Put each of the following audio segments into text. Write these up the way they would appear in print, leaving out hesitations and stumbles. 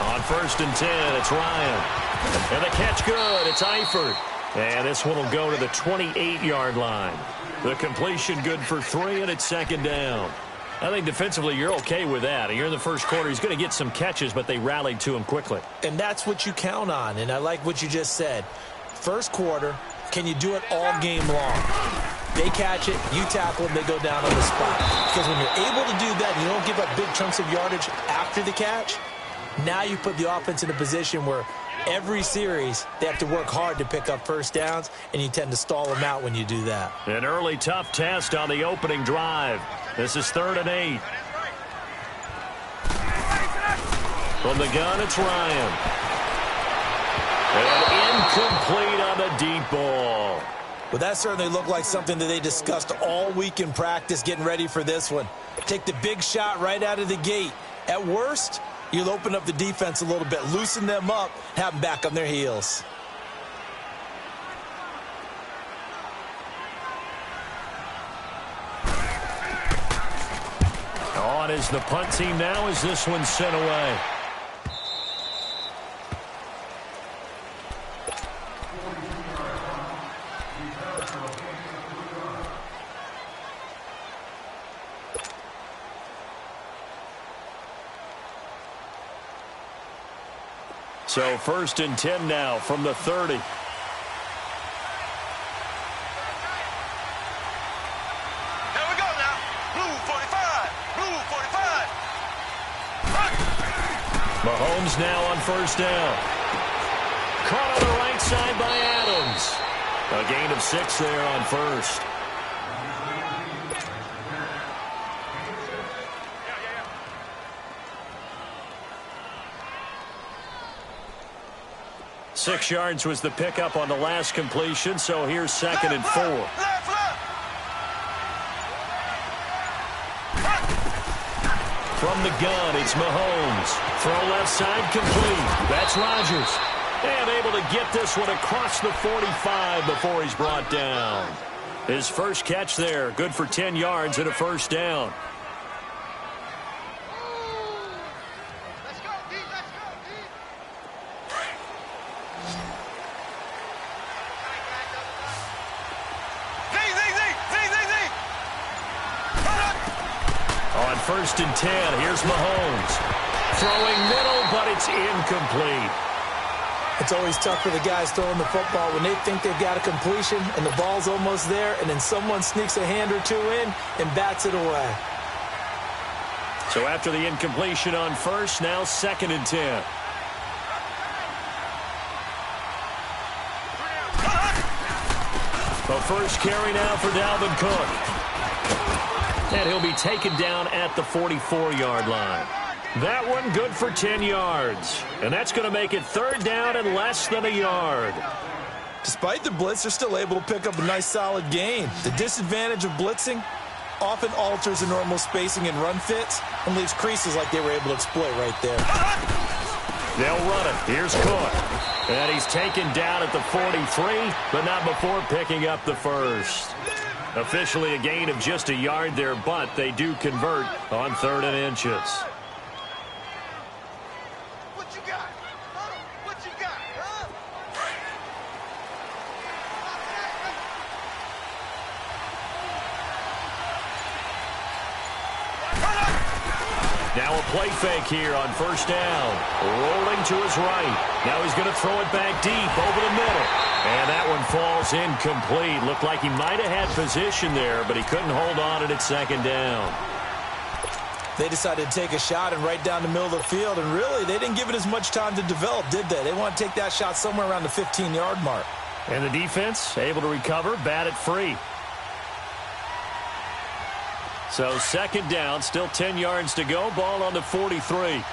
On 1st and 10, it's Ryan. And the catch good. It's Eifert. And this one will go to the 28-yard line. The completion good for 3, and it's 2nd down. I think defensively you're okay with that. You're in the first quarter. He's going to get some catches, but they rallied to him quickly. And that's what you count on, and I like what you just said. First quarter, can you do it all game long? They catch it, you tackle them, they go down on the spot. Because when you're able to do that and you don't give up big chunks of yardage after the catch, now you put the offense in a position where every series they have to work hard to pick up first downs, and you tend to stall them out when you do that. An early tough test on the opening drive. This is 3rd and 8. From the gun, it's Ryan. And incomplete on the deep ball. Well, that certainly looked like something that they discussed all week in practice getting ready for this one. Take the big shot right out of the gate. At worst, you'll open up the defense a little bit, loosen them up, have them back on their heels. On is the punt team now as this one's sent away. So 1st and 10 now from the 30. Here we go now. Blue 45. Blue 45. Mahomes now on 1st down. Caught on the right side by Adams. A gain of 6 there on 1st. Six yards was the pickup on the last completion, so here's 2nd and 4. From the gun, it's Mahomes. Throw left side complete. That's Rodgers. And able to get this one across the 45 before he's brought down. His first catch there, good for 10 yards and a 1st down. On 1st and 10, here's Mahomes. Throwing middle, but it's incomplete. It's always tough for the guys throwing the football when they think they've got a completion and the ball's almost there, and then someone sneaks a hand or two in and bats it away. So after the incompletion on 1st, now 2nd and 10. The first carry now for Dalvin Cook. And he'll be taken down at the 44-yard line. That one good for 10 yards. And that's going to make it 3rd down and less than a yard. Despite the blitz, they're still able to pick up a nice solid gain. The disadvantage of blitzing often alters the normal spacing and run fits and leaves creases like they were able to exploit right there. They'll run it. Here's Cook. And he's taken down at the 43, but not before picking up the 1st. Officially a gain of just a yard there, but they do convert on 3rd and inches. What you got? Huh? What you got? Huh? Now a play fake here on 1st down. Rolling to his right. Now he's going to throw it back deep over the middle. And that one falls incomplete. Looked like he might have had position there, but he couldn't hold on and it's 2nd down. They decided to take a shot and right down the middle of the field, and really, they didn't give it as much time to develop, did they? They want to take that shot somewhere around the 15-yard mark. And the defense able to recover, bat it free. So 2nd down, still 10 yards to go, ball on the 43.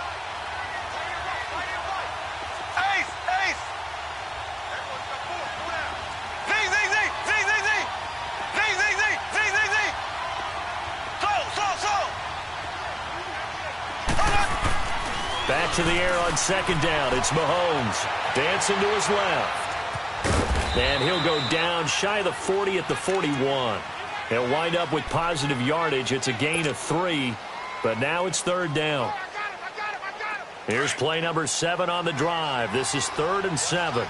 Back to the air on 2nd down. It's Mahomes dancing to his left. And he'll go down shy of the 40 at the 41. He'll wind up with positive yardage. It's a gain of 3, but now it's 3rd down. Here's play number 7 on the drive. This is 3rd and 7.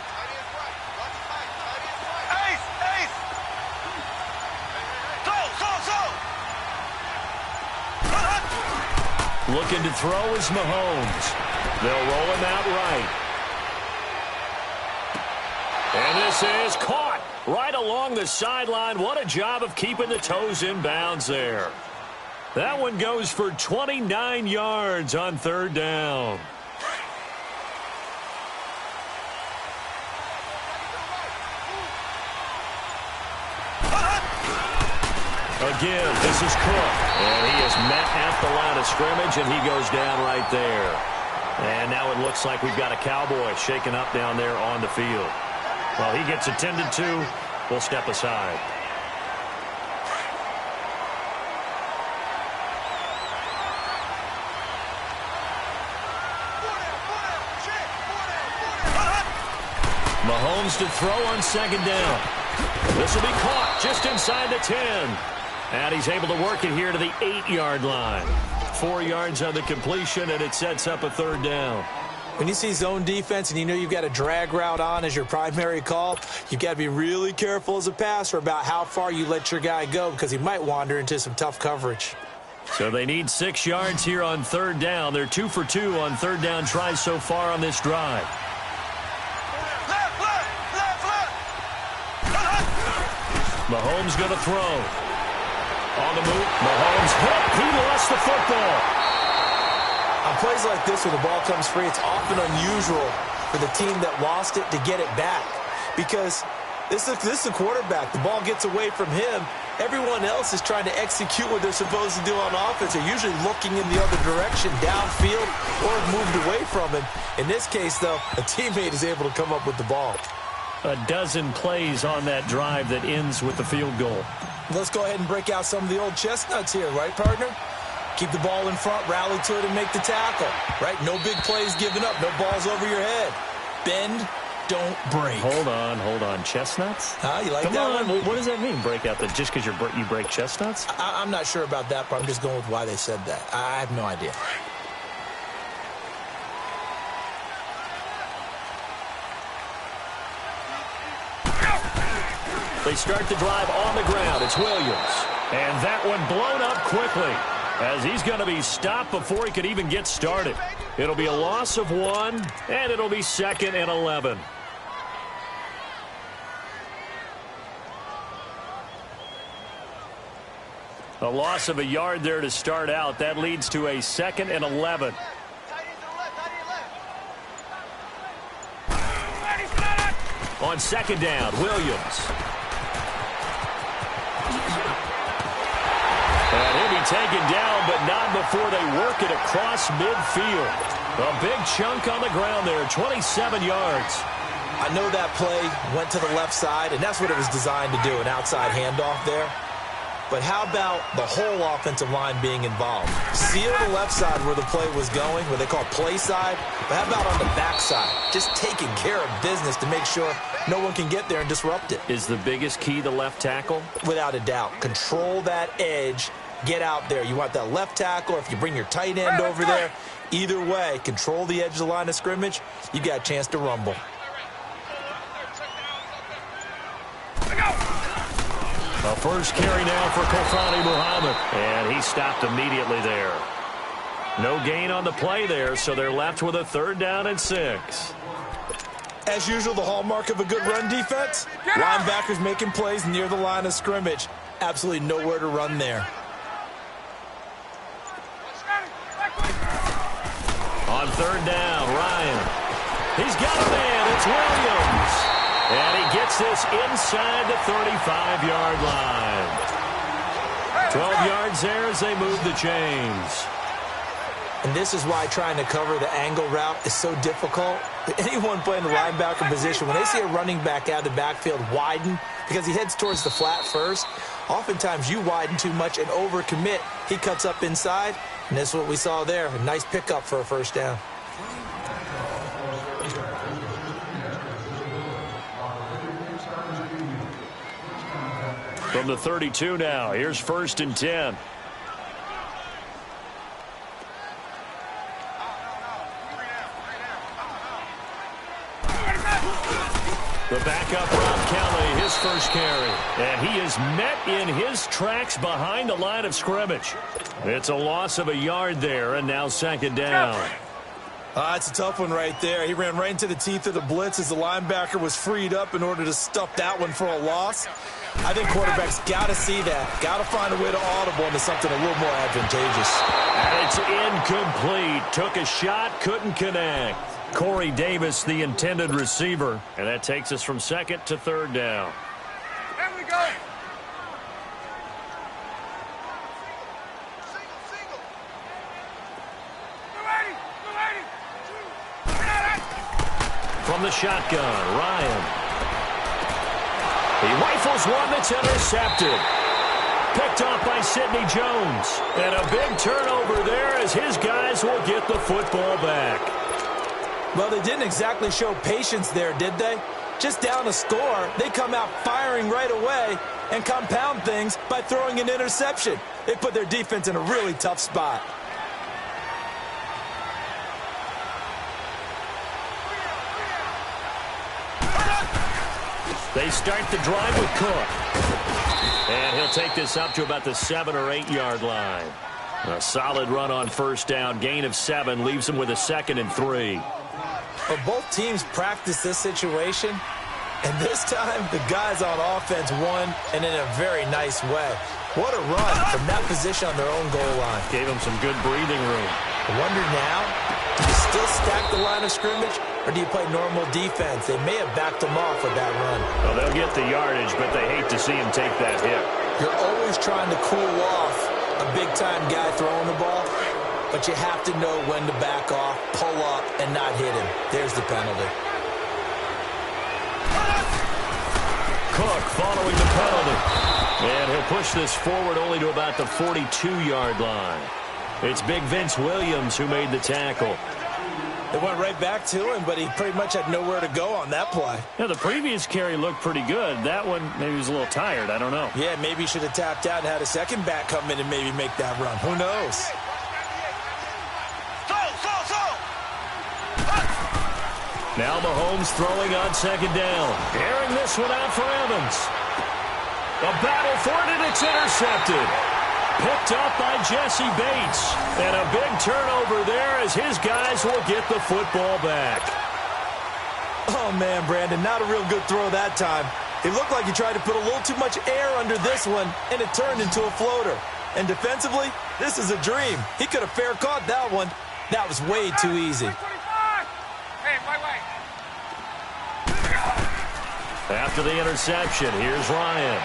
Looking to throw is Mahomes. They'll roll him out right. And this is caught right along the sideline. What a job of keeping the toes in bounds there. That one goes for 29 yards on 3rd down. Again, this is Cook. And he is met at the line of scrimmage, and he goes down right there. And now it looks like we've got a Cowboy shaken up down there on the field. Well, he gets attended to. We'll step aside. Mahomes to throw on 2nd down. This will be caught just inside the 10. And he's able to work it here to the 8-yard line. 4 yards on the completion, and it sets up a 3rd down. When you see zone defense and you know you've got a drag route on as your primary call, you've got to be really careful as a passer about how far you let your guy go because he might wander into some tough coverage. So they need 6 yards here on 3rd down. They're 2 for 2 on 3rd down tries so far on this drive. Mahomes going to throw. On the move, Mahomes hit. He lost the football. On plays like this where the ball comes free, it's often unusual for the team that lost it to get it back. Because this is the quarterback. The ball gets away from him. Everyone else is trying to execute what they're supposed to do on offense. They're usually looking in the other direction, downfield, or moved away from him. In this case, though, a teammate is able to come up with the ball. A dozen plays on that drive that ends with the field goal. Let's go ahead and break out some of the old chestnuts here, right, partner? Keep the ball in front, rally to it, and make the tackle, right? No big plays given up, no balls over your head. Bend, don't break. Hold on. Chestnuts? You like Come that on. one? What does that mean, break out? Just because you break chestnuts? I'm not sure about that, but I'm just going with why they said that. I have no idea. They start the drive on the ground. It's Williams. And that one blown up quickly as he's going to be stopped before he could even get started. It'll be a loss of 1, and it'll be 2nd and 11. A loss of a yard there to start out. That leads to a 2nd and 11. On 2nd down, Williams. And he'll be taken down, but not before they work it across midfield. A big chunk on the ground there, 27 yards. I know that play went to the left side, and that's what it was designed to do, an outside handoff there. But how about the whole offensive line being involved? Seal the left side where the play was going, what they call play side. But how about on the back side? Just taking care of business to make sure no one can get there and disrupt it. Is the biggest key the left tackle? Without a doubt. Control that edge. Get out there. You want that left tackle, or if you bring your tight end over there, either way, control the edge of the line of scrimmage, you got a chance to rumble. A first carry now for Kofani Muhammad, and he stopped immediately there. No gain on the play there, so they're left with a 3rd down and 6. As usual, the hallmark of a good run defense, linebackers making plays near the line of scrimmage. Absolutely nowhere to run there. On 3rd down, Ryan. He's got a man. It's Williams. And he gets this inside the 35-yard line. 12 yards there as they move the chains. And this is why trying to cover the angle route is so difficult. Anyone playing the linebacker position, when they see a running back out of the backfield widen because he heads towards the flat first, oftentimes you widen too much and overcommit. He cuts up inside, and that's what we saw there. A nice pickup for a 1st down. From the 32 now, here's 1st and 10. The backup, Rob Kelly, his first carry. And he is met in his tracks behind the line of scrimmage. It's a loss of a yard there, and now second down. It's a tough one right there. He ran right into the teeth of the blitz as the linebacker was freed up in order to stuff that one for a loss. I think quarterbacks got to see that. Got to find a way to audible into something a little more advantageous. And it's incomplete. Took a shot, couldn't connect. Corey Davis, the intended receiver. And that takes us from second to third down. There we go. From the shotgun, Ryan. He rifles one that's intercepted. Picked off by Sidney Jones. And a big turnover there as his guys will get the football back. Well, they didn't exactly show patience there, did they? Just down a score, they come out firing right away and compound things by throwing an interception. They put their defense in a really tough spot. They start the drive with Cook. And he'll take this up to about the 7 or 8 yard line. A solid run on first down. Gain of 7 leaves him with a 2nd and 3. But both teams practiced this situation, and this time the guys on offense won, and in a very nice way. What a run from that position on their own goal line. Gave him some good breathing room. I wonder now, do you still stack the line of scrimmage, or do you play normal defense? They may have backed them off with that run. Well, they'll get the yardage, but they hate to see him take that hit. You're always trying to cool off a big-time guy throwing the ball, but you have to know when to back off, pull up, and not hit him. There's the penalty. Cook following the penalty. And he'll push this forward only to about the 42-yard line. It's Big Vince Williams who made the tackle. They went right back to him, but he pretty much had nowhere to go on that play. Yeah, the previous carry looked pretty good. That one, maybe he was a little tired. I don't know. Yeah, maybe he should have tapped out and had a second back come in and maybe make that run. Who knows? Now Mahomes throwing on second down. Airing this one out for Evans. A battle for it, and it's intercepted. Picked up by Jesse Bates. And a big turnover there as his guys will get the football back. Oh, man, Brandon, not a real good throw that time. It looked like he tried to put a little too much air under this one, and it turned into a floater. And defensively, this is a dream. He could have fair caught that one. That was way too easy. After the interception, here's Ryan.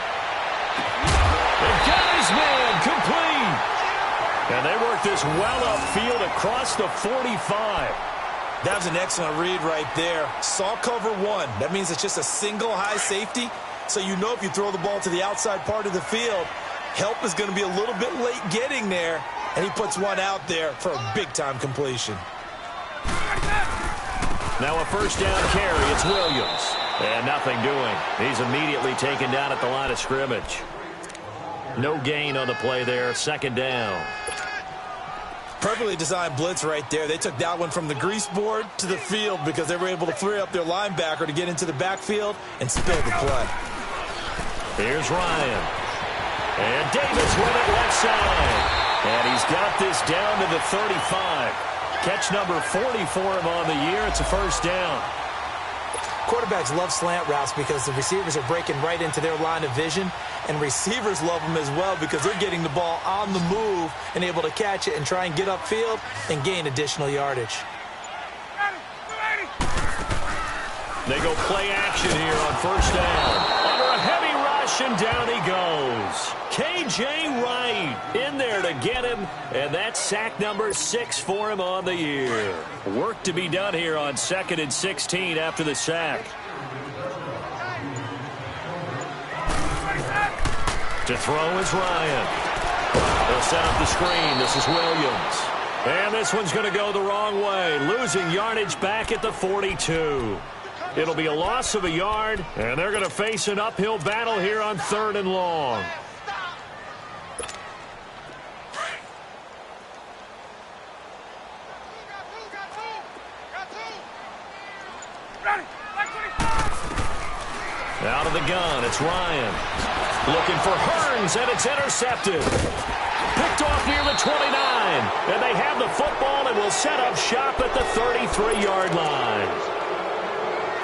And got his man complete. And they work this well upfield across the 45. That was an excellent read right there. Saw cover one. That means it's just a single high safety. So you know if you throw the ball to the outside part of the field, help is going to be a little bit late getting there. And he puts one out there for a big-time completion. Now a first down carry. It's Williams. And nothing doing. He's immediately taken down at the line of scrimmage. No gain on the play there. Second down. Perfectly designed blitz right there. They took that one from the grease board to the field because they were able to free up their linebacker to get into the backfield and spill the play. Here's Ryan. And Davis with it left side. And he's got this down to the 35. Catch number 40 for him on the year. It's a first down. Quarterbacks love slant routes because the receivers are breaking right into their line of vision, and receivers love them as well because they're getting the ball on the move and able to catch it and try and get upfield and gain additional yardage. They go play action here on first down. Under a heavy rush, and down he goes. K.J. Wright in there to get him, and that's sack number 6 for him on the year. Work to be done here on 2nd and 16 after the sack. To throw is Ryan. They'll set up the screen. This is Williams. And this one's going to go the wrong way, losing yardage back at the 42. It'll be a loss of a yard, and they're going to face an uphill battle here on 3rd and long. Out of the gun, it's Ryan. Looking for Hearns, and it's intercepted. Picked off near the 29. And they have the football and will set up shop at the 33-yard line.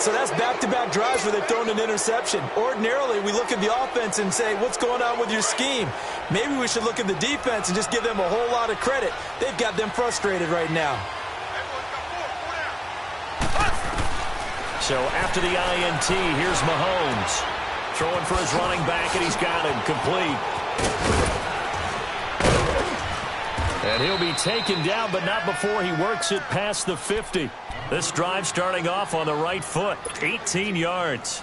So that's back-to-back drives where they've thrown an interception. Ordinarily, we look at the offense and say, what's going on with your scheme? Maybe we should look at the defense and just give them a whole lot of credit. They've got them frustrated right now. So after the INT, here's Mahomes. Throwing for his running back, and he's got him complete. And he'll be taken down, but not before he works it past the 50. This drive starting off on the right foot, 18 yards.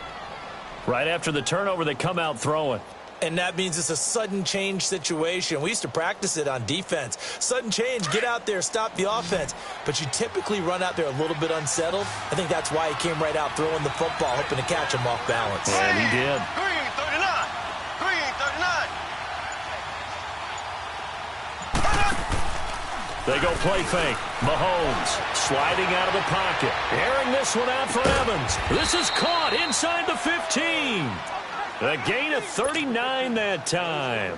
Right after the turnover, they come out throwing. And that means it's a sudden change situation. We used to practice it on defense. Sudden change, get out there, stop the offense. But you typically run out there a little bit unsettled. I think that's why he came right out throwing the football, hoping to catch him off balance. And he did. Green 39. Green 39. They go play fake. Mahomes sliding out of the pocket. Airing this one out for Evans. This is caught inside the 15. A gain of 39 that time.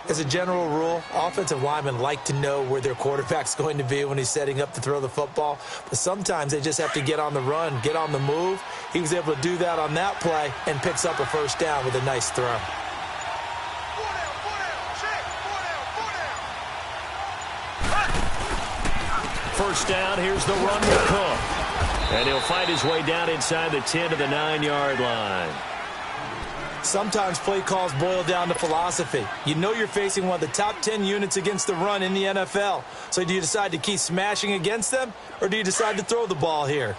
As a general rule, offensive linemen like to know where their quarterback's going to be when he's setting up to throw the football. But sometimes they just have to get on the run, get on the move. He was able to do that on that play and picks up a first down with a nice throw. First down, here's the run with Cook. And he'll fight his way down inside the 10 to the 9-yard line. Sometimes play calls boil down to philosophy. You know you're facing one of the top 10 units against the run in the NFL. So do you decide to keep smashing against them, or do you decide to throw the ball here?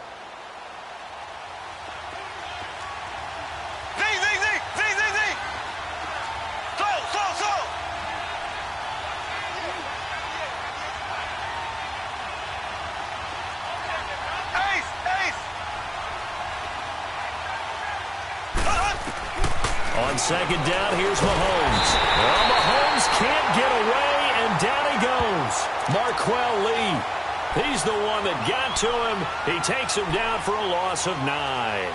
On second down, here's Mahomes. Well, Mahomes can't get away, and down he goes. Marquell Lee. He's the one that got to him. He takes him down for a loss of 9.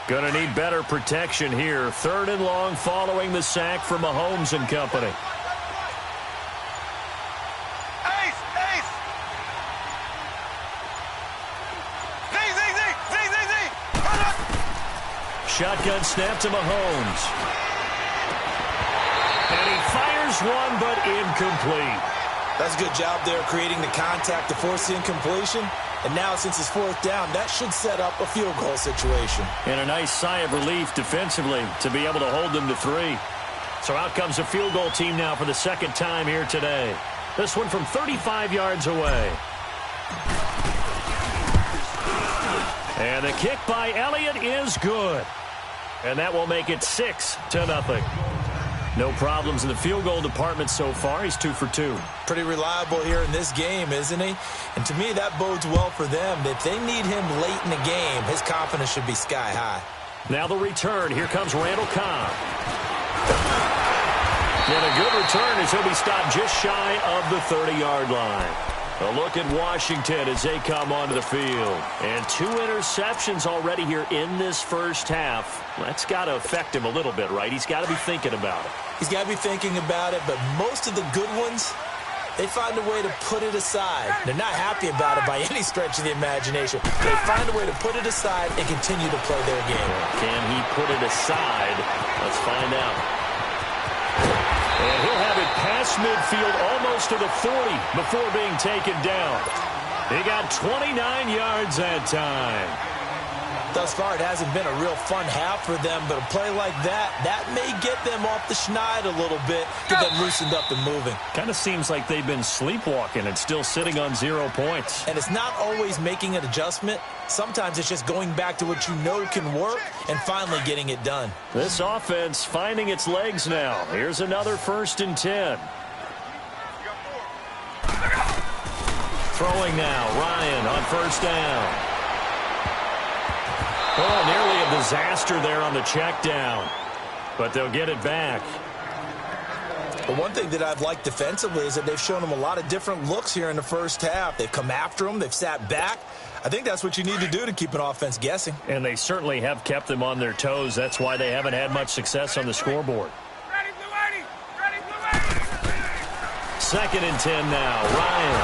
Going to need better protection here. 3rd and long following the sack from Mahomes and company. Ace! Z! Shotgun snap to Mahomes. And he fires one, but incomplete. That's a good job there creating the contact to force the incompletion. And now, since it's 4th down, that should set up a field goal situation. And a nice sigh of relief defensively to be able to hold them to 3. So out comes a field goal team now for the 2nd time here today. This one from 35 yards away. And the kick by Elliott is good. And that will make it 6-0. No problems in the field goal department so far. He's 2 for 2. Pretty reliable here in this game, isn't he? And to me, that bodes well for them. If they need him late in the game, his confidence should be sky high. Now the return. Here comes Randall Cobb. And a good return as he'll be stopped just shy of the 30-yard line. A look at Washington as they come onto the field. And 2 interceptions already here in this first half. That's got to affect him a little bit, right? He's got to be thinking about it. He's got to be thinking about it, but most of the good ones, they find a way to put it aside. They're not happy about it by any stretch of the imagination. They find a way to put it aside and continue to play their game. Can he put it aside? Let's find out. And he'll have it past midfield almost to the 40 before being taken down. He got 29 yards that time. Thus far, it hasn't been a real fun half for them, but a play like that may get them off the schneid a little bit, get them loosened up and moving. Kind of seems like they've been sleepwalking and still sitting on 0 points. And it's not always making an adjustment. Sometimes it's just going back to what you know can work and finally getting it done. This offense finding its legs now. Here's another 1st and 10. Throwing now, Ryan on 1st down. Oh, nearly a disaster there on the check down. But they'll get it back. But one thing that I've liked defensively is that they've shown them a lot of different looks here in the first half. They've come after them. They've sat back. I think that's what you need to do to keep an offense guessing. And they certainly have kept them on their toes. That's why they haven't had much success on the scoreboard. Ready, Blue 80. Ready, Blue 80. 2nd and 10 now. Ryan.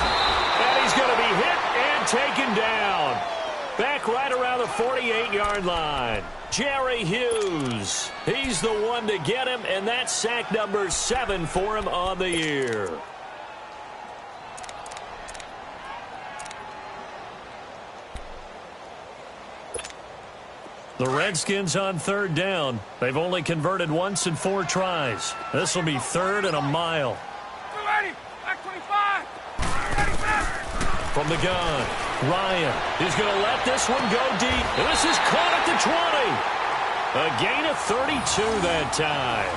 And he's going to be hit and taken down. Back right around the 48-yard line. Jerry Hughes. He's the one to get him, and that's sack number 7 for him on the year. The Redskins on 3rd down. They've only converted once in 4 tries. This will be 3rd and a mile. Blue 80. Back 25. Ready, fast. From the gun, Ryan is going to let this one go deep. And this is caught at the 20. A gain of 32 that time.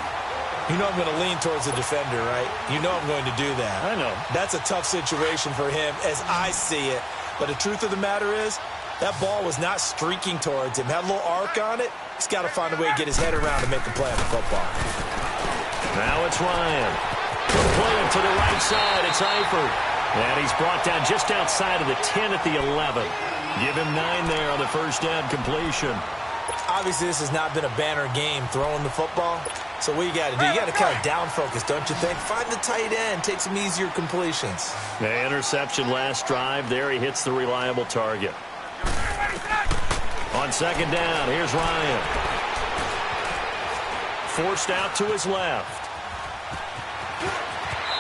You know I'm going to lean towards the defender, right? You know I'm going to do that. I know. That's a tough situation for him as I see it. But the truth of the matter is, that ball was not streaking towards him. Had a little arc on it. He's got to find a way to get his head around to make a play on the football. Now it's Ryan. Playing to the right side. It's Eifert. And he's brought down just outside of the 10 at the 11. Give him 9 there on the first down completion. Obviously, this has not been a banner game throwing the football. So what you got to do, you got to kind of down focus, don't you think? Find the tight end, take some easier completions. The interception last drive. There he hits the reliable target. On 2nd down, here's Ryan. Forced out to his left.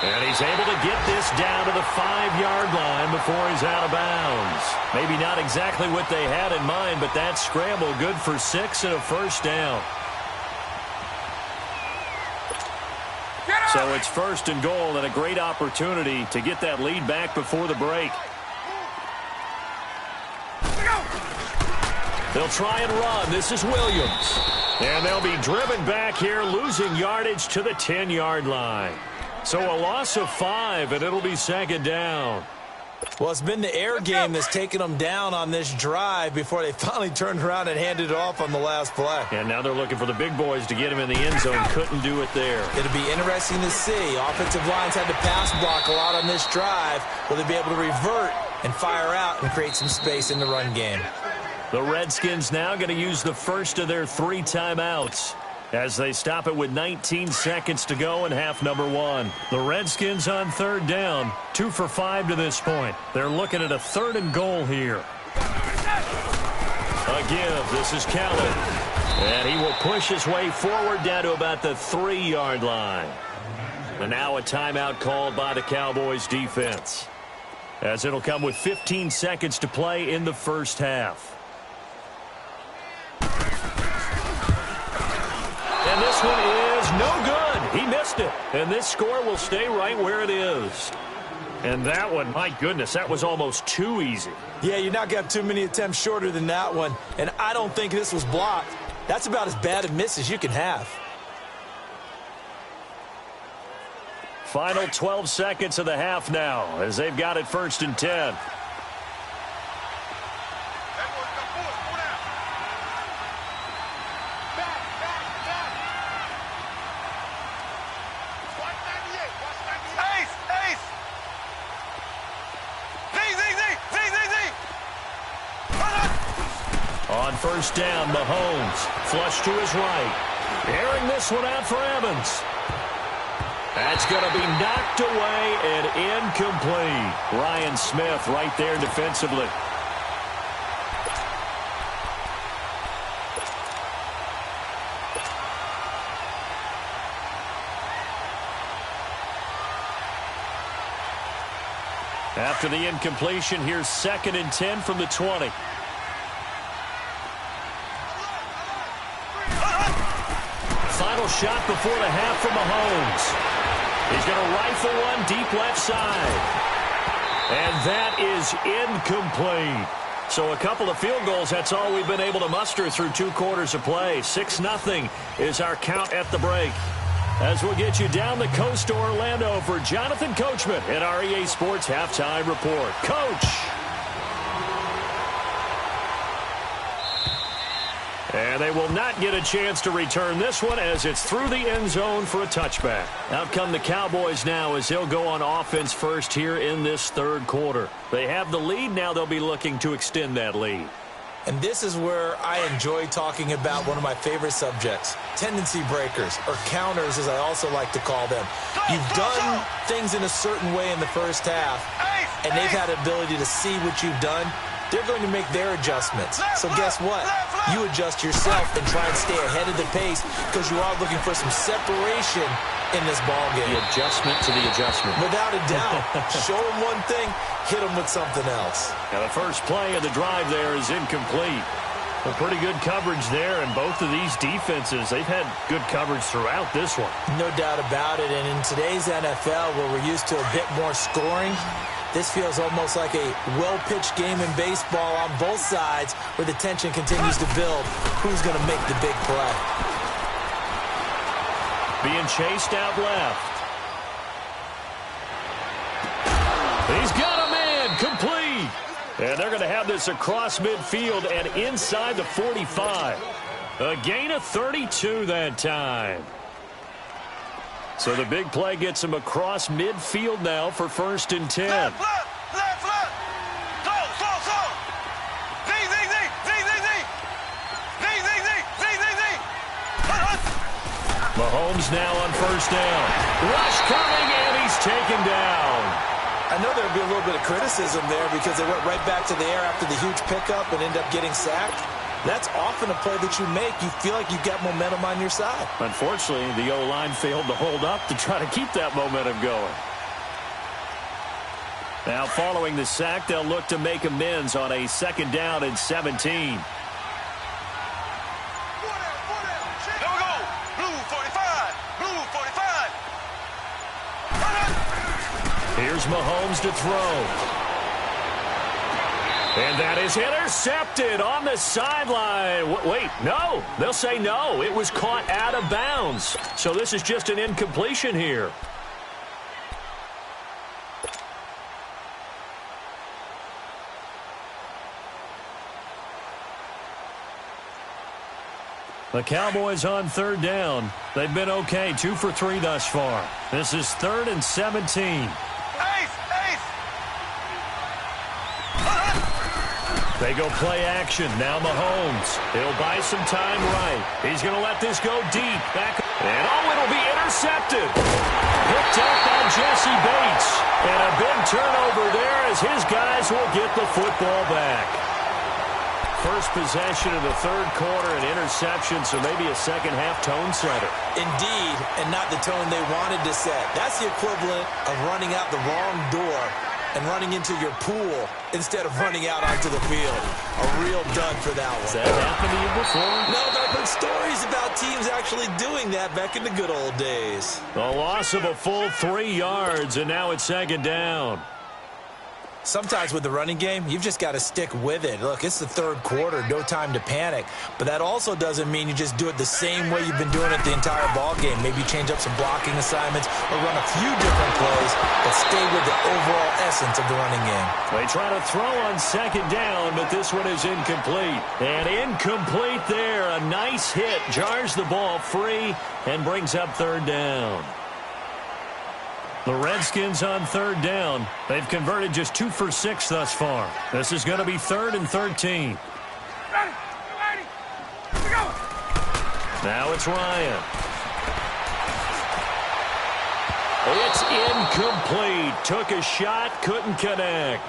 And he's able to get this down to the 5-yard line before he's out of bounds. Maybe not exactly what they had in mind, but that scramble good for 6 and a first down. So it's 1st and goal and a great opportunity to get that lead back before the break. They'll try and run. This is Williams. And they'll be driven back here, losing yardage to the 10-yard line. So a loss of 5, and it'll be 2nd down. Well, it's been the air game that's taken them down on this drive before they finally turned around and handed it off on the last play. And now they're looking for the big boys to get him in the end zone. Couldn't do it there. It'll be interesting to see. Offensive lines had to pass block a lot on this drive. Will they be able to revert and fire out and create some space in the run game? The Redskins now going to use the first of their 3 timeouts as they stop it with 19 seconds to go in half number 1. The Redskins on 3rd down, 2 for 5 to this point. They're looking at a 3rd and goal here. A give. This is Kellen. And he will push his way forward down to about the 3-yard line. And now a timeout called by the Cowboys defense, as it'll come with 15 seconds to play in the first half. And this one is no good. He missed it. And this score will stay right where it is. And that one, my goodness, that was almost too easy. Yeah, you're not going to have too many attempts shorter than that one. And I don't think this was blocked. That's about as bad a miss as you can have. Final 12 seconds of the half now as they've got it 1st and 10. On 1st down, Mahomes, flush to his right. Airing this one out for Evans. That's going to be knocked away and incomplete. Ryan Smith right there defensively. After the incompletion, here's 2nd and 10 from the 20. Final shot before the half from Mahomes. He's going to rifle one deep left side. And that is incomplete. So a couple of field goals, that's all we've been able to muster through 2 quarters of play. 6-0 is our count at the break. As we'll get you down the coast to Orlando for Jonathan Coachman at our EA Sports Halftime Report. Coach! And they will not get a chance to return this one as it's through the end zone for a touchback. Out come the Cowboys now as they'll go on offense first here in this third quarter. They have the lead. Now they'll be looking to extend that lead. And this is where I enjoy talking about one of my favorite subjects, tendency breakers, or counters as I also like to call them. You've done things in a certain way in the first half, and they've had the ability to see what you've done. They're going to make their adjustments. So guess what? You adjust yourself and try and stay ahead of the pace because you are looking for some separation in this ball game. The adjustment to the adjustment. Without a doubt. Show them one thing, hit them with something else. Now the first play of the drive there is incomplete. Well, pretty good coverage there, and both of these defenses, they've had good coverage throughout this one. No doubt about it, and in today's NFL where we're used to a bit more scoring, this feels almost like a well-pitched game in baseball on both sides where the tension continues to build. Who's going to make the big play? Being chased out left. He's got a man, complete. And they're going to have this across midfield and inside the 45. A gain of 32 that time. So the big play gets him across midfield now for 1st and 10. Left. Go. Mahomes now on 1st down. Rush coming, and he's taken down. I know there'll be a little bit of criticism there because they went right back to the air after the huge pickup and end up getting sacked. That's often a play that you make. You feel like you've got momentum on your side. Unfortunately, the O-line failed to hold up to try to keep that momentum going. Now, following the sack, they'll look to make amends on a 2nd down and 17. There we go. Blue 45. Blue 45. Here's Mahomes to throw. And that is intercepted on the sideline. Wait, no. They'll say no. It was caught out of bounds. So this is just an incompletion here. The Cowboys on 3rd down. They've been okay, 2 for 3 thus far. This is 3rd and 17. They go play action. Now Mahomes. He'll buy some time right. He's going to let this go deep. Back. And it'll be intercepted. Picked up by Jesse Bates. And a big turnover there as his guys will get the football back. First possession of the 3rd quarter, an interception, so maybe a second-half tone setter. Indeed, and not the tone they wanted to set. That's the equivalent of running out the wrong door and running into your pool instead of running out onto the field. A real dud for that one. Has that happened to you before? No, but I've heard stories about teams actually doing that back in the good old days. The loss of a full 3 yards, and now it's 2nd down. Sometimes with the running game, you've just got to stick with it. Look, it's the 3rd quarter, no time to panic. But that also doesn't mean you just do it the same way you've been doing it the entire ball game. Maybe change up some blocking assignments or run a few different plays, but stay with the overall essence of the running game. They try to throw on 2nd down, but this one is incomplete. And incomplete there. A nice hit. Jars the ball free and brings up 3rd down. The Redskins on 3rd down. They've converted just 2 for 6 thus far. This is going to be 3rd and 13. Now it's Ryan. It's incomplete. Took a shot, couldn't connect.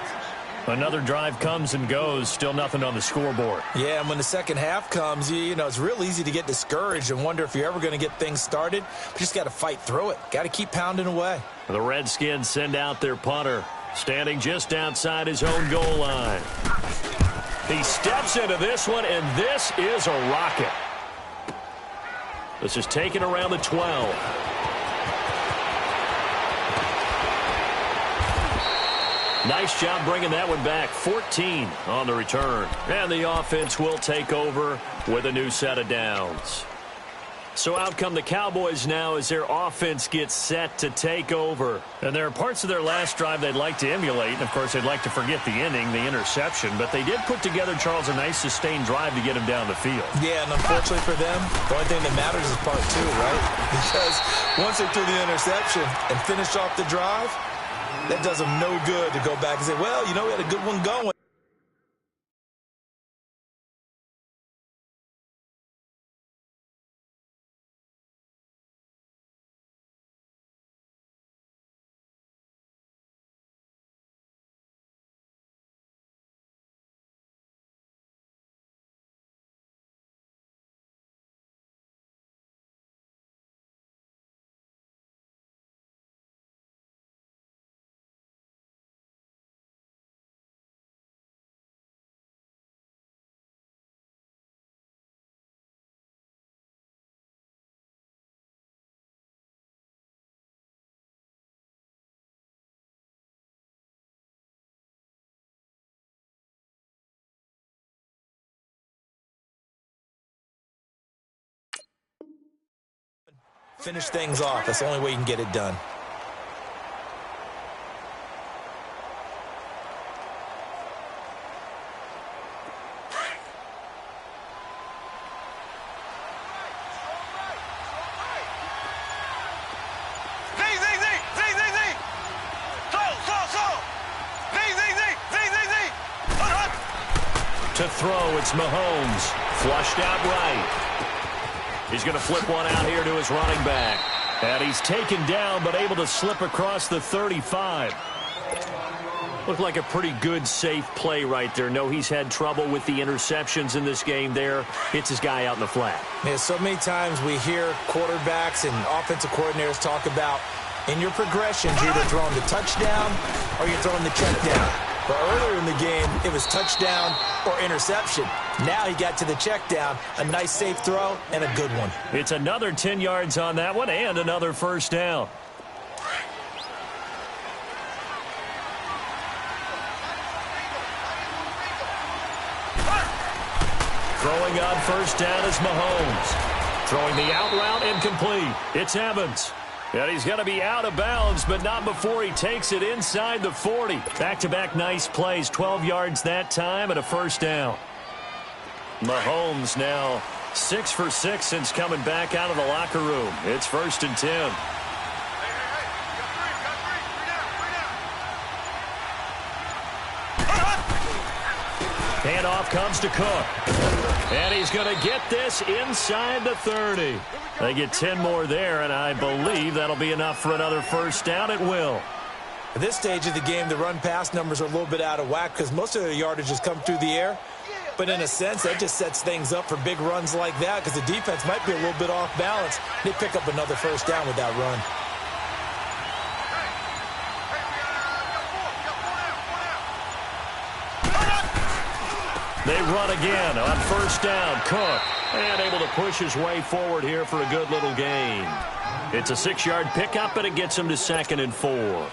Another drive comes and goes. Still nothing on the scoreboard. Yeah, and when the second half comes, you know, it's real easy to get discouraged and wonder if you're ever going to get things started. But you just got to fight through it. Got to keep pounding away. The Redskins send out their punter, standing just outside his own goal line. He steps into this one, and this is a rocket. This is taken around the 12. Nice job bringing that one back. 14 on the return. And the offense will take over with a new set of downs. So out come the Cowboys now as their offense gets set to take over. And there are parts of their last drive they'd like to emulate. And, of course, they'd like to forget the ending, the interception. But they did put together, Charles, a nice sustained drive to get him down the field. Yeah, and unfortunately for them, the only thing that matters is part two, right? Because once they threw the interception and finished off the drive, that does them no good to go back and say, well, you know, we had a good one going. Finish things off. That's the only way you can get it done. To throw, it's Mahomes. Flushed out right. He's going to flip one out here to his running back. And he's taken down, but able to slip across the 35. Looked like a pretty good, safe play right there. No, he's had trouble with the interceptions in this game there. Hits his guy out in the flat. Yeah, so many times we hear quarterbacks and offensive coordinators talk about in your progressions, you're either throwing the touchdown or you're throwing the check down. But earlier in the game, it was touchdown or interception. Now he got to the check down, a nice safe throw, and a good one. It's another 10 yards on that one and another first down. Throwing on first down is Mahomes. Throwing the out route incomplete. It's Evans. And he's going to be out of bounds, but not before he takes it inside the 40. Back-to-back nice plays, 12 yards that time and a first down. Mahomes now 6 for 6 since coming back out of the locker room. It's 1st and 10. Handoff comes to Cook. And he's going to get this inside the 30. They get 10 more there, and I believe that'll be enough for another first down. It will. At this stage of the game, the run-pass numbers are a little bit out of whack because most of their yardage has come through the air. But in a sense, that just sets things up for big runs like that because the defense might be a little bit off balance. They pick up another first down with that run. They run again on first down. Cook, and able to push his way forward here for a good little gain. It's a 6-yard pickup, and it gets him to 2nd and 4.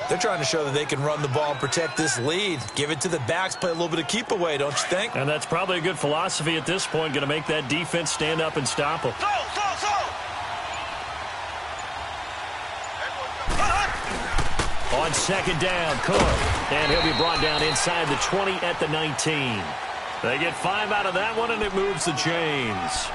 They're trying to show that they can run the ball and protect this lead. Give it to the backs, play a little bit of keep away, don't you think? And that's probably a good philosophy at this point, going to make that defense stand up and stop them. On 2nd down, Cook, and he'll be brought down inside the 20 at the 19. They get 5 out of that one, and it moves the chains.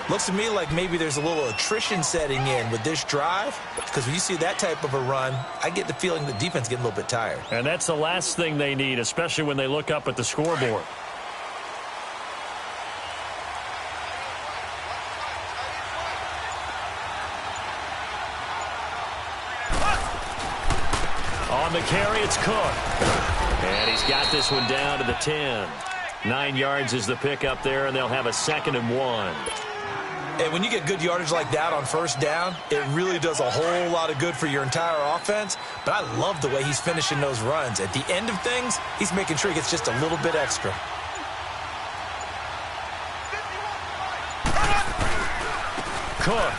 Looks to me like maybe there's a little attrition setting in with this drive because when you see that type of a run, I get the feeling the defense getting a little bit tired. And that's the last thing they need, especially when they look up at the scoreboard. On the carry, it's Cook. And he's got this one down to the 10. 9 yards is the pickup there, and they'll have a 2nd and 1. And when you get good yardage like that on first down, it really does a whole lot of good for your entire offense. But I love the way he's finishing those runs. At the end of things, he's making sure he gets just a little bit extra. Cook.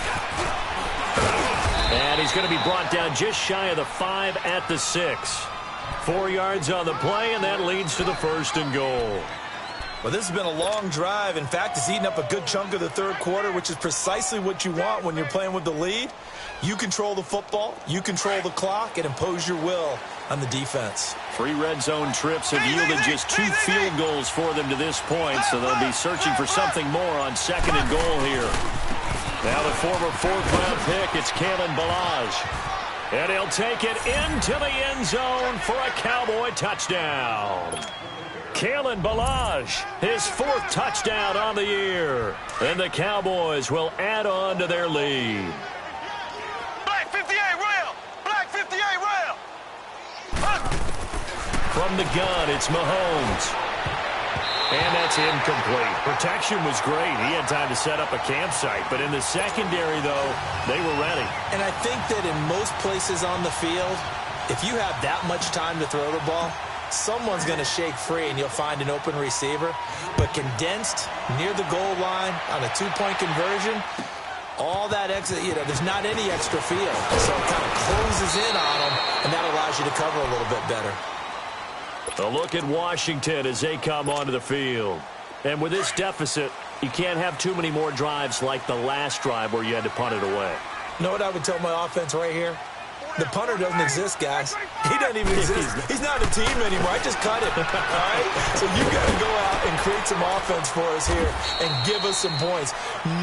And he's going to be brought down just shy of the 5 at the 6. 4 yards on the play, and that leads to the 1st and goal. Well, this has been a long drive. In fact, it's eaten up a good chunk of the third quarter, which is precisely what you want when you're playing with the lead. You control the football, you control the clock, and impose your will on the defense. 3 red zone trips have yielded just 2 field goals for them to this point, so they'll be searching for something more on 2nd and goal here. Now the former 4th-round pick, it's Kalen Ballage. And he'll take it into the end zone for a Cowboy touchdown. Kalen Ballage, his 4th touchdown on the year. And the Cowboys will add on to their lead. Black 58 rail! Black 58 rail! From the gun, it's Mahomes. And that's incomplete. Protection was great. He had time to set up a campsite. But in the secondary, though, they were ready. And I think that in most places on the field, if you have that much time to throw the ball, someone's going to shake free and you'll find an open receiver. But condensed near the goal line on a 2-point conversion, all that extra, there's not any extra field. So it kind of closes in on them, and that allows you to cover a little bit better. A look at Washington as they come onto the field. And with this deficit, you can't have too many more drives like the last drive where you had to punt it away. You know what I would tell my offense right here? The punter doesn't exist, guys. He doesn't even exist. He's not a team anymore. I just cut him. All right? So you got to go out and create some offense for us here and give us some points.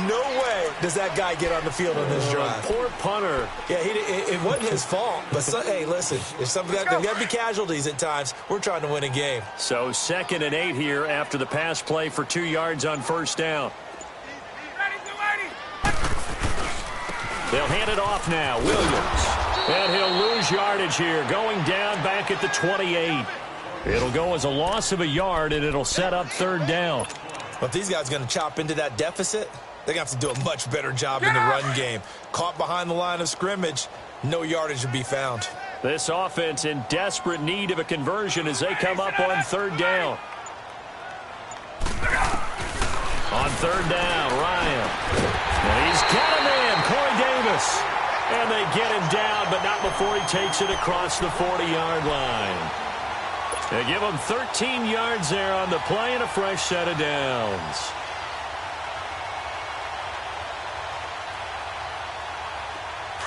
No way does that guy get on the field on this drive. Poor punter. Yeah, it wasn't his fault. But, hey, listen, there's got to be casualties at times. We're trying to win a game. So 2nd and 8 here after the pass play for 2 yards on 1st down. They'll hand it off now. Williams. And he'll lose yardage here, going down back at the 28. It'll go as a loss of a yard, and it'll set up 3rd down. But these guys are going to chop into that deficit. They're going to have to do a much better job in the run game. Caught behind the line of scrimmage, no yardage will be found. This offense in desperate need of a conversion as they come up on 3rd down. On 3rd down, Ryan. And he's got a man, Corey Davis. And they get him down, but not before he takes it across the 40-yard line. They give him 13 yards there on the play and a fresh set of downs.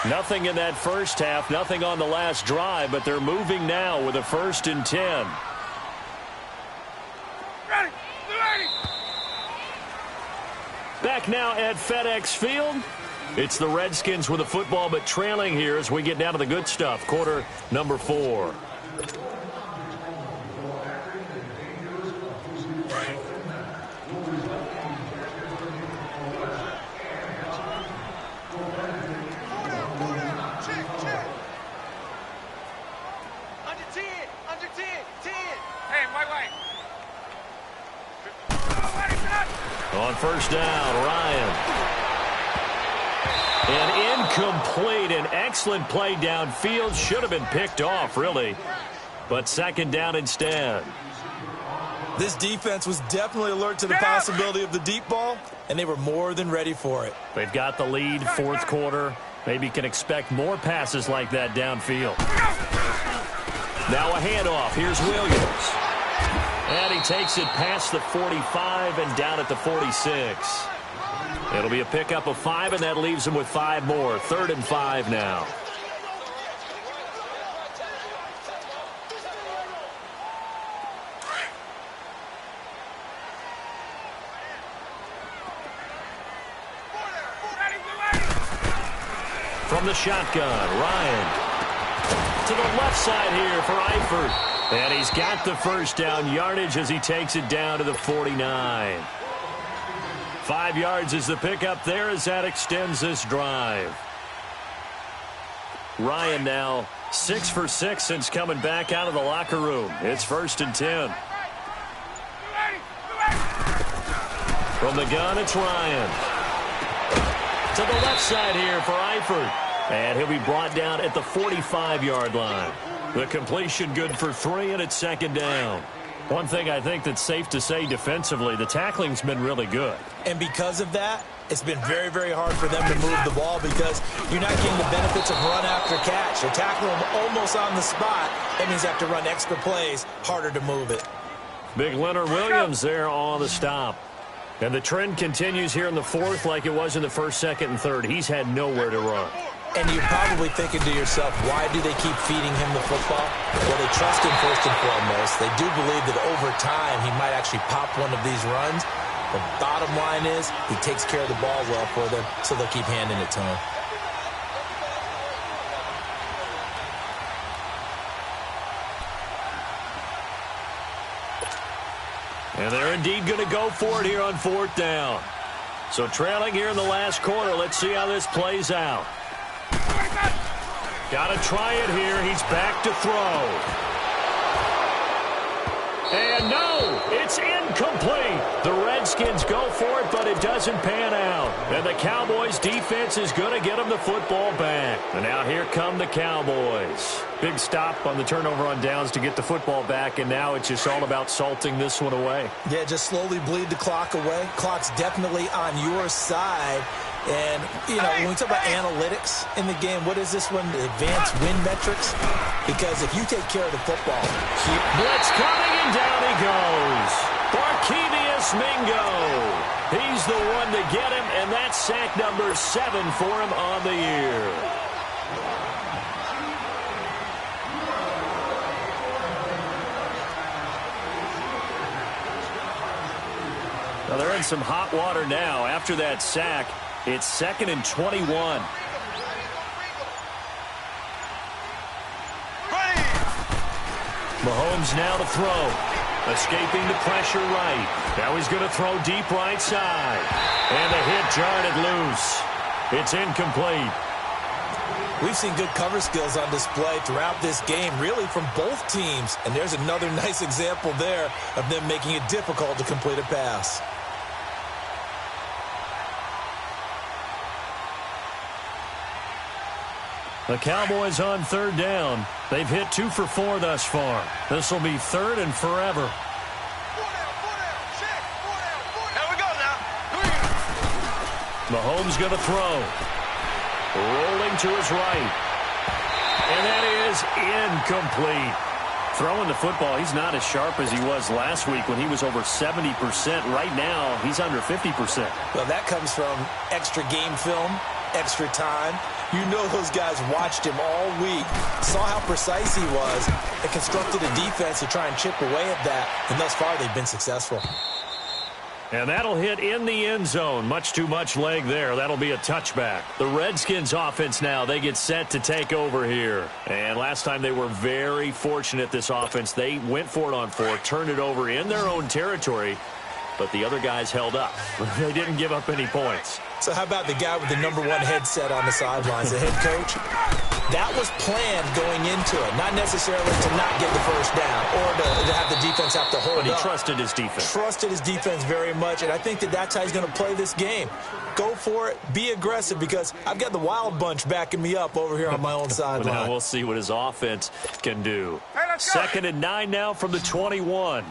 Nothing in that first half, nothing on the last drive, but they're moving now with a 1st and 10. Back now at FedEx Field. It's the Redskins with the football, but trailing here as we get down to the good stuff. Quarter number 4. Under 10, 10. Hey, white. On 1st down, Ryan. And incomplete. An excellent play downfield. Should have been picked off, really. But 2nd down instead. This defense was definitely alert to the possibility of the deep ball, and they were more than ready for it. They've got the lead, 4th quarter. Maybe can expect more passes like that downfield. Now a handoff. Here's Williams. And he takes it past the 45 and down at the 46. It'll be a pickup of 5, and that leaves him with 5 more. 3rd and 5 now. From the shotgun, Ryan. To the left side here for Eifert. And he's got the 1st down yardage as he takes it down to the 49. 5 yards is the pickup there as that extends this drive. Ryan now 6 for 6 since coming back out of the locker room. It's 1st and 10. From the gun, it's Ryan. To the left side here for Eifert. And he'll be brought down at the 45-yard line. The completion good for 3, and it's 2nd down. One thing I think that's safe to say defensively, the tackling's been really good. And because of that, it's been very, very hard for them to move the ball because you're not getting the benefits of run after catch. You're tackling them almost on the spot. That means you have to run extra plays, harder to move it. Big Leonard Williams there on the stop. And the trend continues here in the fourth like it was in the first, second, and third. He's had nowhere to run. And you're probably thinking to yourself, why do they keep feeding him the football? Well, they trust him first and foremost. They do believe that over time he might actually pop one of these runs. The bottom line is he takes care of the ball well for them, so they'll keep handing it to him. And they're indeed going to go for it here on fourth down. So trailing here in the last quarter. Let's see how this plays out. Got to try it here. He's back to throw. And no, it's incomplete. The Redskins go for it, but it doesn't pan out. And the Cowboys' defense is going to get them the football back. And now here come the Cowboys. Big stop on the turnover on downs to get the football back, and now it's just all about salting this one away. Yeah, just slowly bleed the clock away. Clock's definitely on your side. And, you know, when we talk about analytics in the game, what is this one? The advanced win metrics? Because if you take care of the football. Blitz coming, and down he goes. Barkevious Mingo. He's the one to get him, and that's sack number 7 for him on the year. Now they're in some hot water now. After that sack, it's 2nd and 21. Mahomes now to throw. Escaping the pressure right. Now he's going to throw deep right side. And the hit jarred it loose. It's incomplete. We've seen good cover skills on display throughout this game, really from both teams. And there's another nice example there of them making it difficult to complete a pass. The Cowboys on third down. They've hit 2 for 4 thus far. This will be 3rd and forever. Here we go now. Mahomes going to throw. Rolling to his right. And that is incomplete. Throwing the football, he's not as sharp as he was last week when he was over 70%. Right now, he's under 50%. Well, that comes from extra game film, extra time. You know those guys watched him all week, saw how precise he was, and constructed a defense to try and chip away at that. And thus far, they've been successful. And that'll hit in the end zone. Much too much leg there. That'll be a touchback. The Redskins offense now, they get set to take over here. And last time they were very fortunate, this offense. They went for it on 4, turned it over in their own territory, but the other guys held up. They didn't give up any points. So how about the guy with the #1 headset on the sidelines, the head coach? That was planned going into it, not necessarily to not get the first down or to have the defense have to hold up. But he trusted his defense. Trusted his defense very much, and I think that that's how he's going to play this game. Go for it, be aggressive, because I've got the Wild Bunch backing me up over here on my own sideline. Now we'll see what his offense can do. 2nd and 9 now from the 21.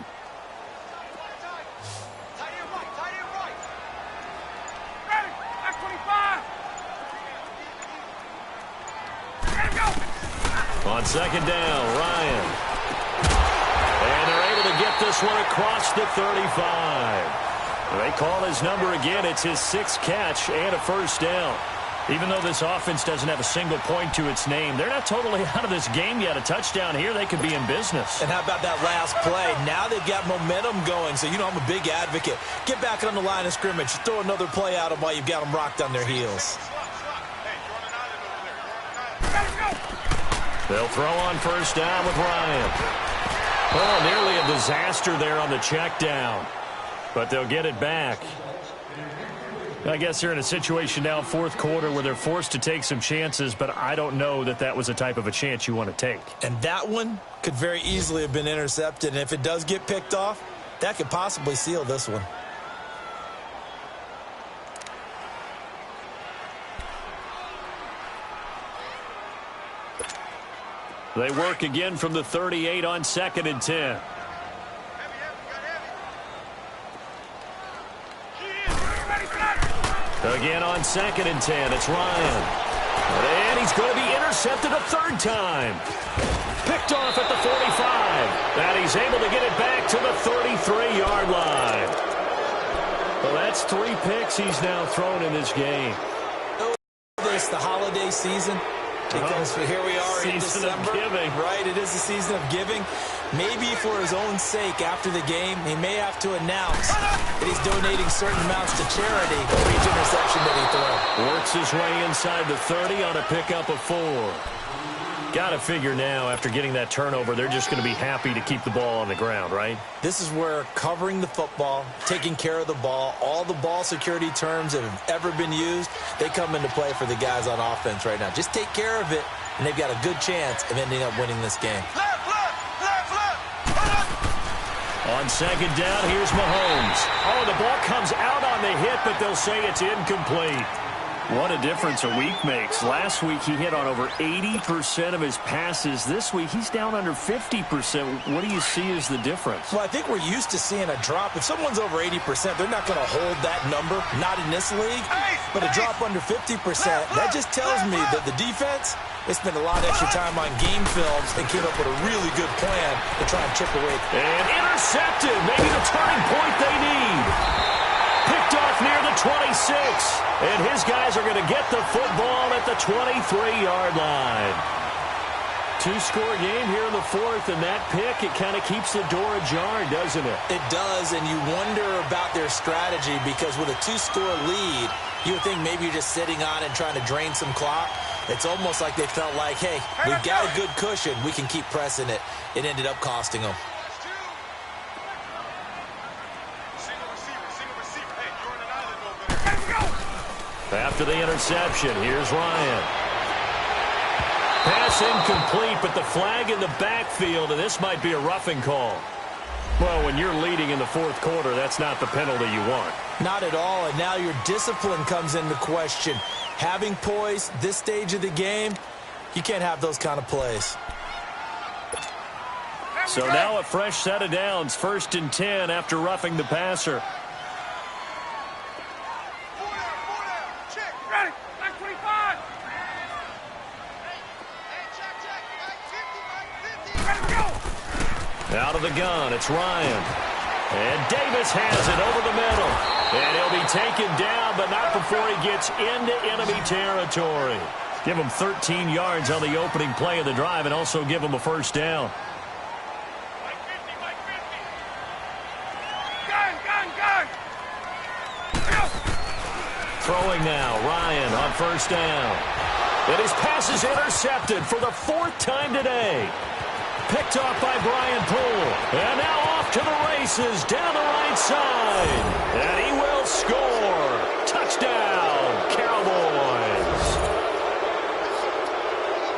On 2nd down, Ryan. And they're able to get this one across the 35. They call his number again. It's his 6th catch and a first down. Even though this offense doesn't have a single point to its name, they're not totally out of this game yet. A touchdown here, they could be in business. And how about that last play? Now they've got momentum going, so you know I'm a big advocate. Get back on the line of scrimmage. Throw another play at them while you've got them rocked on their heels. They'll throw on first down with Ryan. Oh, nearly a disaster there on the check down. But they'll get it back. I guess they're in a situation now, 4th quarter, where they're forced to take some chances, but I don't know that that was the type of a chance you want to take. And that one could very easily have been intercepted, and if it does get picked off, that could possibly seal this one. They work again from the 38 on 2nd and 10. Again on 2nd and 10, it's Ryan. And he's going to be intercepted a 3rd time. Picked off at the 45. And he's able to get it back to the 33. 23-yard line. Well, that's 3 picks he's now thrown in this game. This the holiday season, because here we are in December, right? It is the season of giving. Maybe for his own sake, after the game, he may have to announce that he's donating certain amounts to charity for each interception that he throws. Works his way inside the 30 on a pickup of 4. Got to figure now, after getting that turnover, they're just going to be happy to keep the ball on the ground, right? This is where covering the football, taking care of the ball, all the ball security terms that have ever been used, they come into play for the guys on offense right now. Just take care of it, and they've got a good chance of ending up winning this game. On second down, here's Mahomes. Oh, the ball comes out on the hit, but they'll say it's incomplete. What a difference a week makes. Last week, he hit on over 80% of his passes. This week, he's down under 50%. What do you see as the difference? Well, I think we're used to seeing a drop. If someone's over 80%, they're not going to hold that number, not in this league. But a drop under 50%, that just tells me that the defense, they spent a lot of extra time on game films and came up with a really good plan to try and chip away. And intercepted. Maybe the turning point they need. Picked off near the 26. And his guys are going to get the football at the 23-yard line. 2-score game here in the 4th, and that pick, it kind of keeps the door ajar, doesn't it? It does, and you wonder about their strategy, because with a 2-score lead, you would think maybe you're just sitting on it and trying to drain some clock. It's almost like they felt like, hey, we've got a good cushion. We can keep pressing it. It ended up costing them. After the interception, here's Ryan. Pass incomplete, but the flag in the backfield, and this might be a roughing call. Well, when you're leading in the 4th quarter, that's not the penalty you want. Not at all, and now your discipline comes into question. Having poise this stage of the game, you can't have those kind of plays. So now a fresh set of downs, 1st and 10 after roughing the passer. Out of the gun, it's Ryan. And Davis has it over the middle. And he'll be taken down, but not before he gets into enemy territory. Give him 13 yards on the opening play of the drive and also give him a first down. Throwing now, Ryan on first down. And his pass is intercepted for the 4th time today. Picked off by Brian Poole. And now off to the races down the right side. And he will score. Touchdown, Cowboys.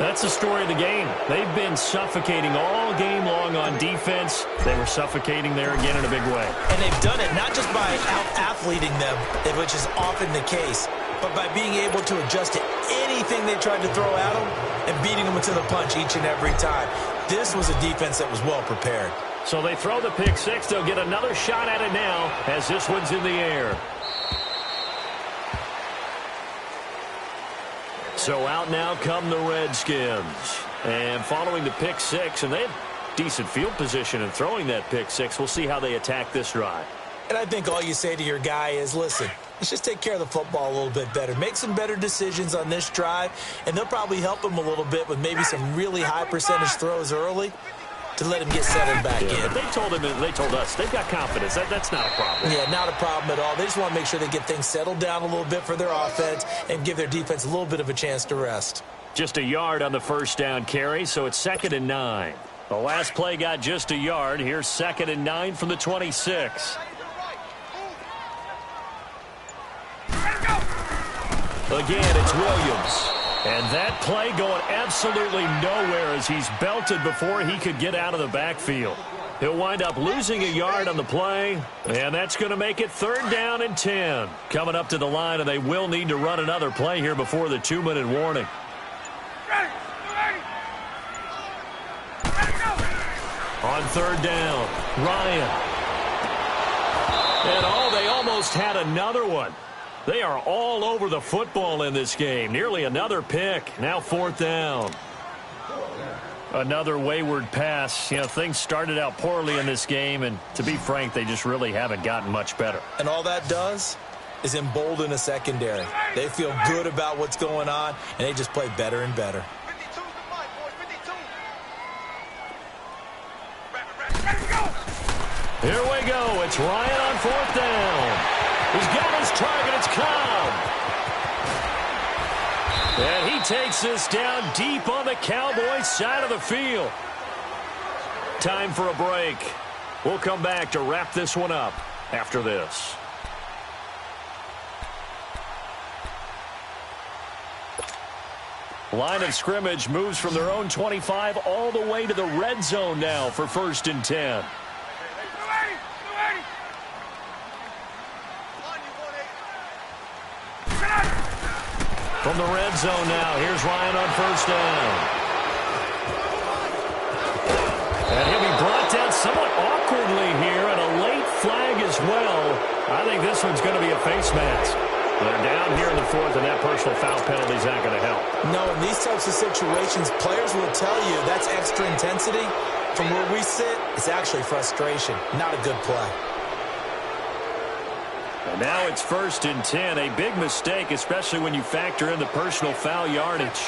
That's the story of the game. They've been suffocating all game long on defense. They were suffocating there again in a big way. And they've done it not just by out-athleting them, which is often the case, but by being able to adjust to anything they tried to throw at them and beating them to the punch each and every time. This was a defense that was well prepared. So they throw the pick 6. They'll get another shot at it now as this one's in the air. So out now come the Redskins. And following the pick 6, and they have decent field position in throwing that pick 6. We'll see how they attack this drive. And I think all you say to your guy is, listen, let's just take care of the football a little bit better. Make some better decisions on this drive, and they'll probably help him a little bit with maybe some really high percentage throws early to let him get settled back in. But they told us, they've got confidence. That's not a problem. Yeah, not a problem at all. They just want to make sure they get things settled down a little bit for their offense and give their defense a little bit of a chance to rest. Just a yard on the first down carry, so it's 2nd and 9. The last play got just a yard. Here's 2nd and 9 from the 26. Again, it's Williams. And that play going absolutely nowhere as he's belted before he could get out of the backfield. He'll wind up losing a yard on the play, and that's going to make it 3rd down and 10. Coming up to the line, and they will need to run another play here before the 2-minute warning. On 3rd down, Ryan. And they almost had another one. They are all over the football in this game. Nearly another pick. Now 4th down. Another wayward pass. You know, things started out poorly in this game, and to be frank, they just really haven't gotten much better. And all that does is embolden a secondary. They feel good about what's going on, and they just play better and better. 52 the fight, boys. 52. Here we go. It's Ryan on 4th down. He's got his target. It's Cobb. And he takes this down deep on the Cowboys side of the field. Time for a break. We'll come back to wrap this one up after this. Line of scrimmage moves from their own 25 all the way to the red zone now for 1st and 10. From the red zone now, here's Ryan on 1st down. And he'll be brought down somewhat awkwardly here, and a late flag as well. I think this one's going to be a face mask. They're down here in the 4th, and that personal foul penalty is not going to help. No, in these types of situations, players will tell you that's extra intensity. From where we sit, it's actually frustration, not a good play. And now it's 1st and 10, a big mistake, especially when you factor in the personal foul yardage.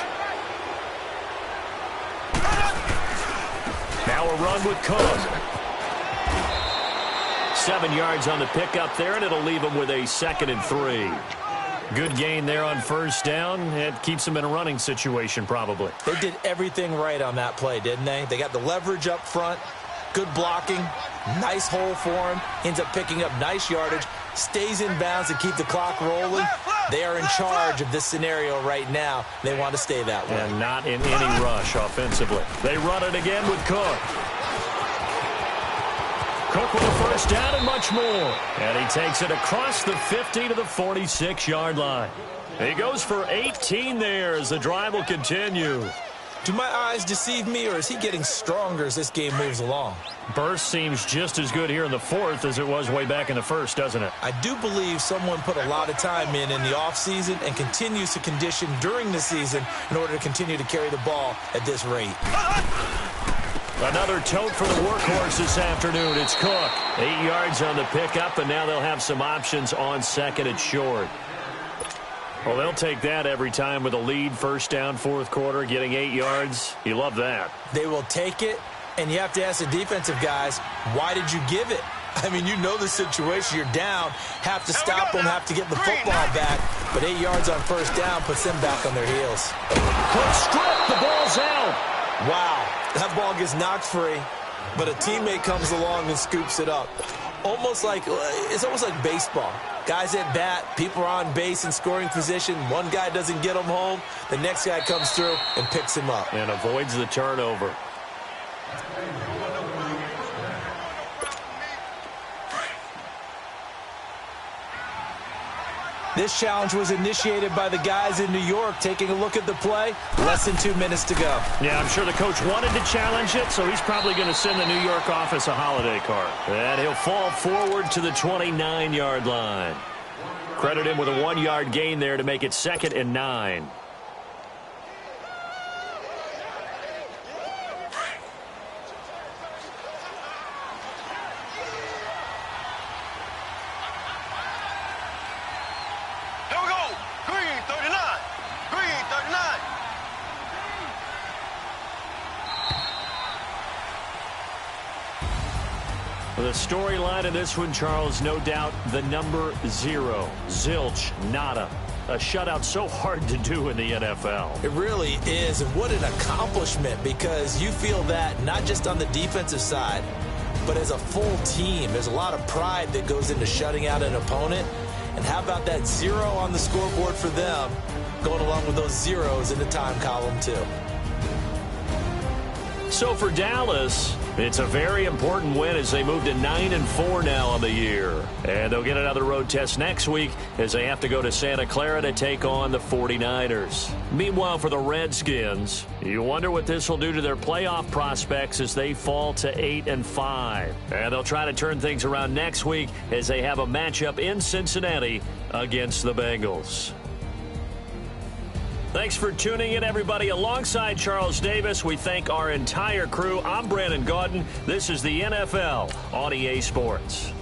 Now a run with Cook. 7 yards on the pickup there, and it'll leave him with a 2nd and 3. Good gain there on 1st down. It keeps them in a running situation, probably. They did everything right on that play, didn't they? They got the leverage up front, good blocking, nice hole for him, ends up picking up nice yardage, stays in bounds to keep the clock rolling. They are in charge of this scenario right now. They want to stay that way. And not in any rush offensively. They run it again with Cook. Cook with a 1st down and much more. And he takes it across the 50 to the 46-yard line. He goes for 18 there as the drive will continue. Do my eyes deceive me, or is he getting stronger as this game moves along? Burst seems just as good here in the 4th as it was way back in the 1st, doesn't it? I do believe someone put a lot of time in the offseason and continues to condition during the season in order to continue to carry the ball at this rate. Another tote for the workhorse this afternoon. It's Cook. 8 yards on the pickup, and now they'll have some options on 2nd and short. Well, they'll take that every time with a lead, 1st down, 4th quarter, getting 8 yards. You love that. They will take it, and you have to ask the defensive guys, why did you give it? I mean, you know the situation. You're down, have to stop them, have to get the football back. But 8 yards on 1st down puts them back on their heels. Quick strip, the ball's out. Wow, that ball gets knocked free, but a teammate comes along and scoops it up. It's almost like baseball. Guys at bat, people are on base in scoring position. One guy doesn't get him home. The next guy comes through and picks him up. And avoids the turnover. This challenge was initiated by the guys in New York. Taking a look at the play, less than 2 minutes to go. Yeah, I'm sure the coach wanted to challenge it, so he's probably going to send the New York office a holiday card. And he'll fall forward to the 29-yard line. Credit him with a 1-yard gain there to make it 2nd and 9. The storyline in this one, Charles, no doubt the number 0. Zilch, nada. A shutout so hard to do in the NFL. It really is, and what an accomplishment, because you feel that not just on the defensive side, but as a full team. There's a lot of pride that goes into shutting out an opponent. And how about that 0 on the scoreboard for them, going along with those zeros in the time column, too. So for Dallas, it's a very important win as they move to 9-4 now on the year. And they'll get another road test next week as they have to go to Santa Clara to take on the 49ers. Meanwhile, for the Redskins, you wonder what this will do to their playoff prospects as they fall to 8-5. And they'll try to turn things around next week as they have a matchup in Cincinnati against the Bengals. Thanks for tuning in, everybody. Alongside Charles Davis, we thank our entire crew. I'm Brandon Gaudin. This is the NFL on EA Sports.